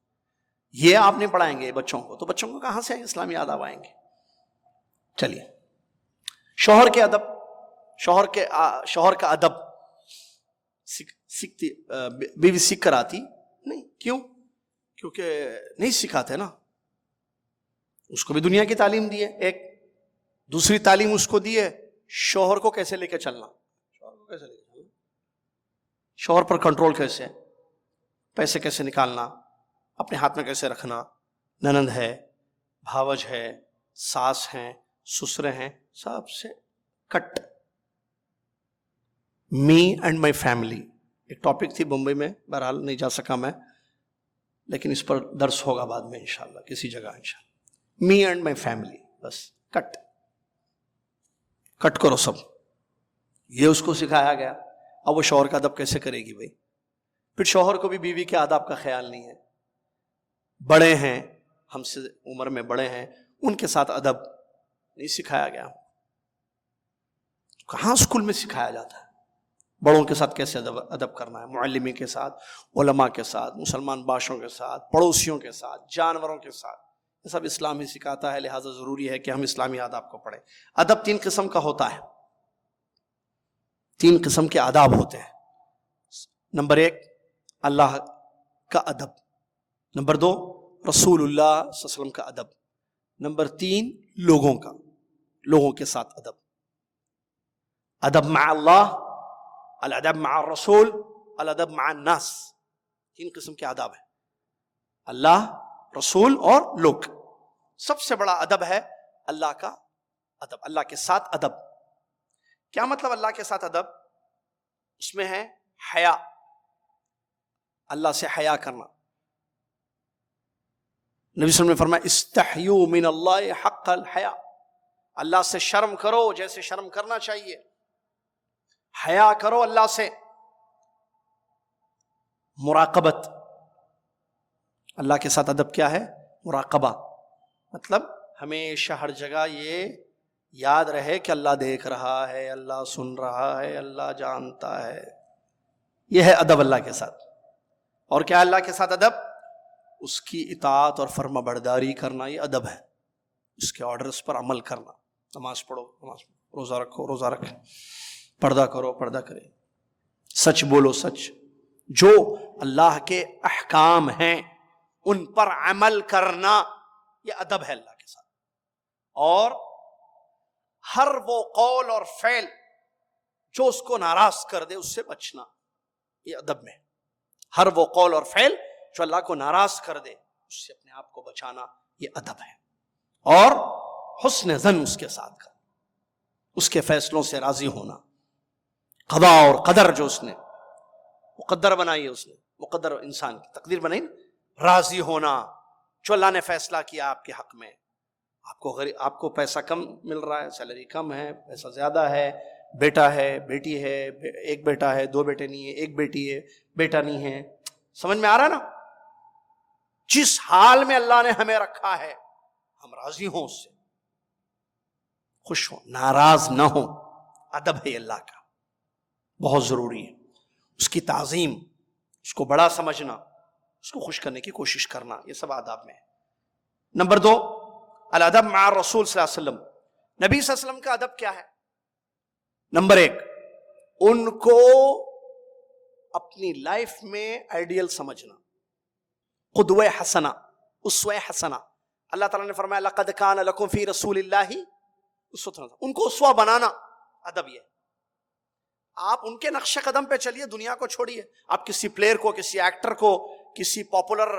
یہ آپ نہیں پڑھائیں گے بچوں کو, تو بچوں کو کہاں سے اسلامی آداب آئیں گے؟ چلیے, شوہر کے ادب, شوہر کا ادب سیکھتی بیوی سیکھ کر آتی نہیں. کیوں؟ کیونکہ نہیں سکھاتے نا. اس کو بھی دنیا کی تعلیم دی ہے, ایک دوسری تعلیم اس کو دی ہے شوہر کو کیسے لے کے چلنا, شوہر پر کنٹرول کیسے, پیسے کیسے نکالنا, اپنے ہاتھ میں کیسے رکھنا. ننند ہے, بھاوج ہے, ساس ہیں, سسرے ہیں, سب سے کٹ. می اینڈ مائی فیملی ایک ٹاپک تھی بمبئی میں, بہرحال نہیں جا سکا میں, لیکن اس پر درس ہوگا بعد میں انشاءاللہ کسی جگہ انشاءاللہ. می اینڈ مائی فیملی, بس کٹ کرو سب. یہ اس کو سکھایا گیا. اب وہ شوہر کا ادب کیسے کرے گی بھائی؟ پھر شوہر کو بھی بیوی کے آداب کا خیال نہیں ہے. بڑے ہیں, ہم سے عمر میں بڑے ہیں, ان کے ساتھ ادب نہیں سکھایا گیا. کہاں اسکول میں سکھایا جاتا ہے بڑوں کے ساتھ کیسے ادب کرنا ہے؟ معلمین کے ساتھ, علماء کے ساتھ, مسلمان باشوں کے ساتھ, پڑوسیوں کے ساتھ, جانوروں کے ساتھ, یہ سب اسلام ہی سکھاتا ہے. لہٰذا ضروری ہے کہ ہم اسلامی آداب کو پڑھیں. ادب 3 قسم کا ہوتا ہے, 3 قسم کے آداب ہوتے ہیں. نمبر 1 اللہ کا ادب, نمبر 2 رسول اللہ صلی اللہ علیہ وسلم کا ادب, نمبر 3 لوگوں کے ساتھ ادب. ادب مع اللہ, الادب مع الرسول, الادب مع الناس. 3 قسم کے آداب ہیں, اللہ, رسول اور لوگ. سب سے بڑا ادب ہے اللہ کا ادب, اللہ کے ساتھ ادب. کیا مطلب اللہ کے ساتھ ادب؟ اس میں ہے حیا, اللہ سے حیا کرنا. نبی صلی اللہ علیہ وسلم نے فرمایا استحیوا من اللہ حق الحیا, اللہ سے شرم کرو جیسے شرم کرنا چاہیے, حیا کرو اللہ سے. مراقبت, اللہ کے ساتھ ادب کیا ہے؟ مراقبہ, مطلب ہمیشہ ہر جگہ یہ یاد رہے کہ اللہ دیکھ رہا ہے, اللہ سن رہا ہے, اللہ جانتا ہے. یہ ہے ادب اللہ کے ساتھ. اور کیا اللہ کے ساتھ ادب؟ اس کی اطاعت اور فرما برداری کرنا, یہ ادب ہے. اس کے آرڈرز پر عمل کرنا. نماز پڑھو, روزہ رکھو, روزہ رکھیں, پردہ کرو, پردہ کرے, سچ بولو, سچ. جو اللہ کے احکام ہیں ان پر عمل کرنا, یہ ادب ہے اللہ کے ساتھ. اور ہر وہ قول اور فعل جو اس کو ناراض کر دے اس سے بچنا, یہ ادب میں. ہر وہ قول اور فعل جو اللہ کو ناراض کر دے اس سے اپنے آپ کو بچانا, یہ ادب ہے. اور حسن ظن اس کے ساتھ کرنا, اس کے فیصلوں سے راضی ہونا. قضا اور قدر جو اس نے مقدر بنائی ہے, اس نے مقدر انسان کی تقدیر بنائی, راضی ہونا. جو اللہ نے فیصلہ کیا آپ کے حق میں, آپ کو پیسہ کم مل رہا ہے, سیلری کم ہے, پیسہ زیادہ ہے, بیٹا ہے, بیٹی ہے, ایک بیٹا ہے, 2 بیٹے نہیں ہے, ایک بیٹی ہے, بیٹا نہیں ہے, سمجھ میں آ رہا ہے نا؟ جس حال میں اللہ نے ہمیں رکھا ہے ہم راضی ہوں, اس سے خوش ہوں, ناراض نہ ہوں. ادب ہے اللہ کا, بہت ضروری ہے. اس کی تعظیم, اس کو بڑا سمجھنا, اس کو خوش کرنے کی کوشش کرنا، یہ سب آداب میں ہے۔ نمبر 2، الادب مع الرسول صلی اللہ علیہ وسلم، نبی صلی اللہ علیہ وسلم کا ادب کیا ہے؟ نمبر 1، ان کو اپنی لائف میں آئیڈیل سمجھنا، قدوہ حسنہ، اسوہ حسنہ۔ اللہ تعالیٰ نے فرمایا لقد کان لکم فی رسول اللہ اسوۃ حسنہ، ان کو اسوہ بنانا ادب یہ ہے۔ آپ ان کے نقش قدم پہ چلیے، دنیا کو چھوڑیے۔ آپ کسی پلیئر کو، کسی ایکٹر کو، کسی پاپولر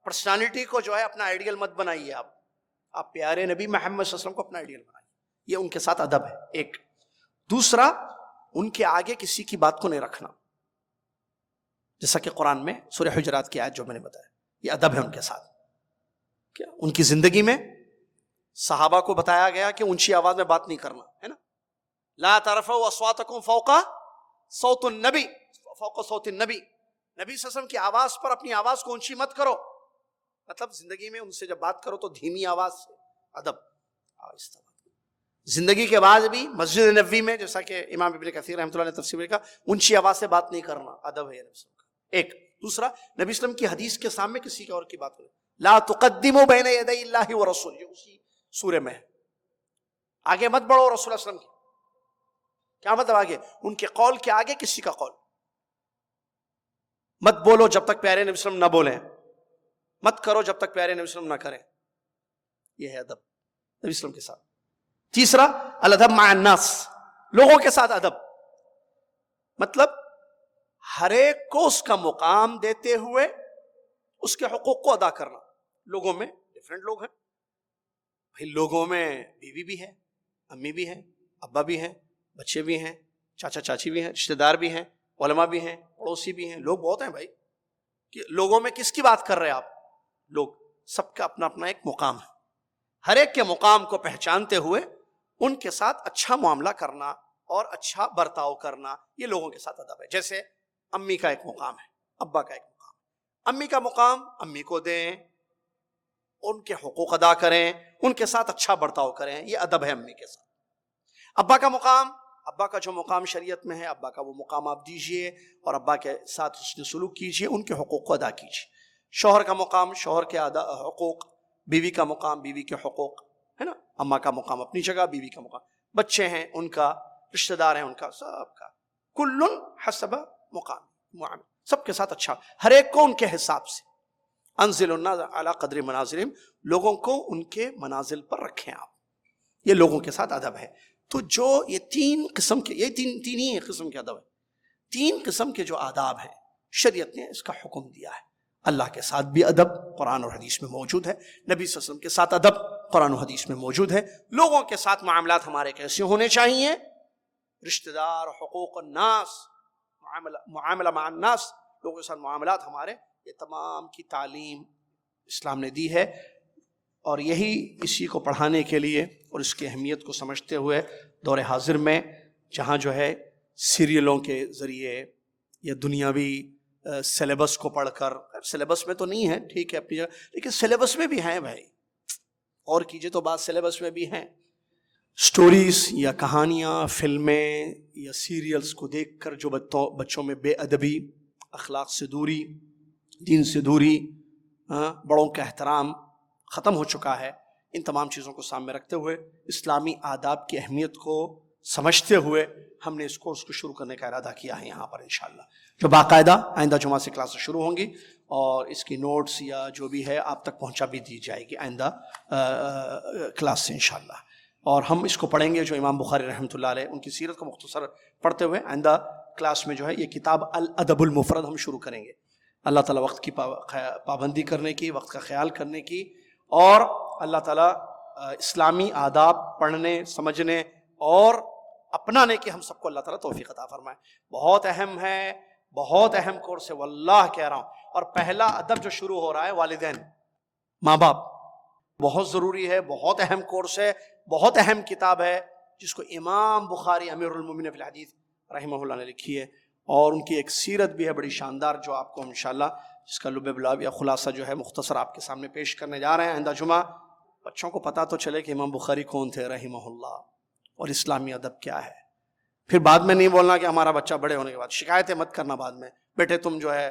پرسنالٹی کو جو ہے اپنا آئیڈیل مت بنائیے۔ آپ پیارے نبی محمد صلی اللہ علیہ وسلم کو اپنا آئیڈیل بنائیے، یہ ان کے ساتھ ادب ہے ایک۔ دوسرا، ان کے آگے کسی کی بات کو نہیں رکھنا، جیسا کہ قرآن میں سورہ حجرات کی آیت جو میں نے بتایا، یہ ادب ہے ان کے ساتھ۔ کیا ان کی زندگی میں صحابہ کو بتایا گیا کہ اونچی آواز میں بات نہیں کرنا، ہے نا، لا ترفعوا اصواتکم فوق صوت النبی، فوق صوت النبی، نبی صلی اللہ علیہ وسلم کی آواز پر اپنی آواز کو اونچی مت کرو۔ مطلب زندگی میں ان سے جب بات کرو تو دھیمی آواز سے، ادب، آہستہ۔ زندگی کے بعد بھی مسجد نبوی میں، جیسا کہ امام ابن کثیر رحمۃ اللہ نے تفسیر میں کہا، اونچی آواز سے بات نہیں کرنا، ادب ہے نبی صلی اللہ علیہ وسلم کا ایک۔ دوسرا، نبی صلی اللہ علیہ وسلم کی حدیث کے سامنے کسی اور کی بات کرو، لا تقدموا بین یدی اللہ ورسولہ، یہ اسی سورہ میں ہے۔ آگے مت بڑھو رسول اللہ صلی اللہ علیہ وسلم کی، کیا مطلب آگے؟ ان کے قول کے آگے کسی کا قول مت بولو جب تک پیارے نبی صلی اللہ علیہ وسلم نہ بولیں، مت کرو جب تک پیارے نبی صلی اللہ علیہ وسلم نہ کریں، یہ ہے ادب نبی صلی اللہ علیہ وسلم کے ساتھ۔ تیسرا، الادب مع الناس، لوگوں کے ساتھ ادب، مطلب ہر ایک کو اس کا مقام دیتے ہوئے اس کے حقوق کو ادا کرنا۔ لوگوں میں ڈیفرنٹ لوگ ہیں بھائی، لوگوں میں بیوی بھی ہے، امی بھی ہیں، ابا بھی ہیں، بچے بھی ہیں، چاچا چاچی بھی ہیں، رشتہ دار بھی ہیں، علماء بھی ہیں، پڑوسی بھی ہیں، لوگ بہت ہیں بھائی۔ کہ لوگوں میں کس کی بات کر رہے ہیں آپ؟ لوگ، سب کا اپنا اپنا ایک مقام ہے، ہر ایک کے مقام کو پہچانتے ہوئے ان کے ساتھ اچھا معاملہ کرنا اور اچھا برتاؤ کرنا، یہ لوگوں کے ساتھ ادب ہے۔ جیسے امی کا ایک مقام ہے، ابا کا ایک مقام ہے، امی کا مقام امی کو دیں، ان کے حقوق ادا کریں، ان کے ساتھ اچھا برتاؤ کریں، یہ ادب ہے امی کے ساتھ۔ ابا کا مقام، ابا کا جو مقام شریعت میں ہے، ابا کا وہ مقام آپ دیجئے اور ابا کے ساتھ حسن سلوک کیجئے، ان کے حقوق کو ادا کیجئے۔ شوہر کا مقام، شوہر کے حقوق، بیوی کا مقام، بیوی کے حقوق، ہے نا، اماں کا مقام اپنی جگہ، بیوی کا مقام، بچے ہیں ان کا، رشتہ دار ہیں ان کا، سب کا، کل حسب مقام، معاملہ سب کے ساتھ اچھا، ہر ایک کو ان کے حساب سے۔ انزل الناس علی قدر منازلہم، لوگوں کو ان کے منازل پر رکھیں آپ، یہ لوگوں کے ساتھ ادب ہے۔ تو جو یہ تین قسم کے، یہ تین ہی قسم کے ادب ہے، تین قسم کے جو آداب ہیں شریعت نے اس کا حکم دیا ہے۔ اللہ کے ساتھ بھی ادب قرآن اور حدیث میں موجود ہے، نبی صلی اللہ علیہ وسلم کے ساتھ ادب قرآن و حدیث میں موجود ہے، لوگوں کے ساتھ معاملات ہمارے کیسے ہونے چاہیے، رشتہ دار، حقوق الناس، معاملہ مع الناس، لوگوں کے ساتھ معاملات ہمارے، یہ تمام کی تعلیم اسلام نے دی ہے۔ اور یہی اسی کو پڑھانے کے لیے اور اس کی اہمیت کو سمجھتے ہوئے دور حاضر میں جہاں جو ہے سیریلوں کے ذریعے یا دنیاوی سلیبس کو پڑھ کر، سلیبس میں تو نہیں ہے ٹھیک ہے اپنی جگہ، لیکن سلیبس میں بھی ہیں بھائی، اور کیجئے تو بات سلیبس میں بھی ہیں، سٹوریز یا کہانیاں، فلمیں یا سیریلز کو دیکھ کر جو بچوں میں بے ادبی، اخلاق سے دوری، دین سے دوری، بڑوں کا احترام ختم ہو چکا ہے، ان تمام چیزوں کو سامنے رکھتے ہوئے اسلامی آداب کی اہمیت کو سمجھتے ہوئے ہم نے اس کورس کو شروع کرنے کا ارادہ کیا ہے یہاں پر انشاءاللہ، جو باقاعدہ آئندہ جمعہ سے کلاسیں شروع ہوں گی اور اس کی نوٹس یا جو بھی ہے آپ تک پہنچا بھی دی جائے گی آئندہ کلاس سے انشاءاللہ۔ اور ہم اس کو پڑھیں گے جو امام بخاری رحمۃ اللہ علیہ ان کی سیرت کو مختصر پڑھتے ہوئے آئندہ کلاس میں جو ہے یہ کتاب الادب المفرد ہم شروع کریں گے۔ اللہ تعالیٰ وقت کی پابندی کرنے کی، وقت کا خیال کرنے کی، اور اللہ تعالیٰ اسلامی آداب پڑھنے، سمجھنے اور اپنانے کی ہم سب کو اللہ تعالیٰ توفیق عطا فرمائے۔ بہت اہم ہے، بہت اہم کورس ہے، واللہ کہہ رہا ہوں۔ اور پہلا ادب جو شروع ہو رہا ہے والدین، ماں باپ، بہت ضروری ہے، بہت اہم کورس ہے، بہت اہم کتاب ہے جس کو امام بخاری امیر المومنین فی الحدیث رحمہ اللہ نے لکھی ہے، اور ان کی ایک سیرت بھی ہے بڑی شاندار جو آپ کو انشاءاللہ جس کا لب بلاب یا خلاصہ جو ہے مختصر آپ کے سامنے پیش کرنے جا رہے ہیں آئندہ جمعہ۔ بچوں کو پتہ تو چلے کہ امام بخاری کون تھے رحمہ اللہ اور اسلامی ادب کیا ہے۔ پھر بعد میں نہیں بولنا کہ ہمارا بچہ بڑے ہونے کے بعد، شکایتیں مت کرنا بعد میں، بیٹے تم جو ہے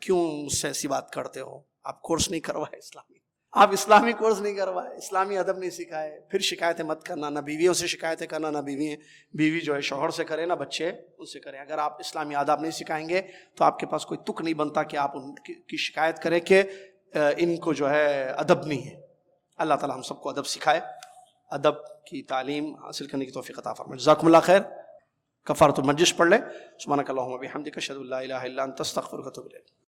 کیوں مجھ سے ایسی بات کرتے ہو؟ آپ کورس نہیں کروائے اسلامی، آپ اسلامی کورس نہیں کروائے، اسلامی ادب نہیں سکھائے، پھر شکایتیں مت کرنا، نہ بیویوں سے شکایتیں کرنا، نہ بیوی جو ہے شوہر سے کرے، نہ بچے ان سے کریں۔ اگر آپ اسلامی آداب نہیں سکھائیں گے تو آپ کے پاس کوئی تک نہیں بنتا کہ آپ ان کی شکایت کریں کہ ان کو جو ہے ادب نہیں ہے۔ اللہ تعالیٰ ہم سب کو ادب سکھائے، ادب کی تعلیم حاصل کرنے کی توفیق عطا فرمائے۔ جزاکم اللہ خیر۔ کفارۃ المجلس پڑھ لیں۔ سبحانک اللہم و بحمدک، اشہد ان لا الہ الا انت، استغفرک و اتوب الیک۔